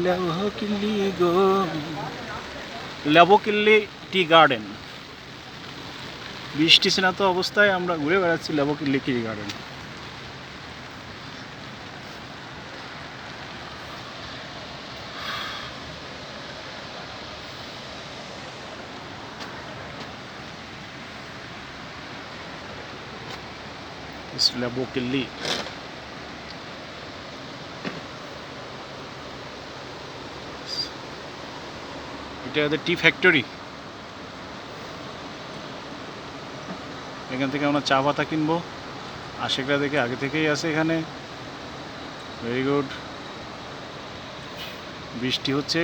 লেবকিল্লি গো, লেবকিল্লি tea garden. বৃষ্টি স্নাত অবস্থায় আমরা ঘুরে বেড়াচ্ছি লেবকিল্লি টি গার্ডেন। লেবকিল্লি এটা ওদের টি ফ্যাক্টরি। এখান থেকে আমরা চা পাতা কিনবো। আশেকরা দেখে আগে থেকেই আছে এখানে। Very good. বৃষ্টি হচ্ছে।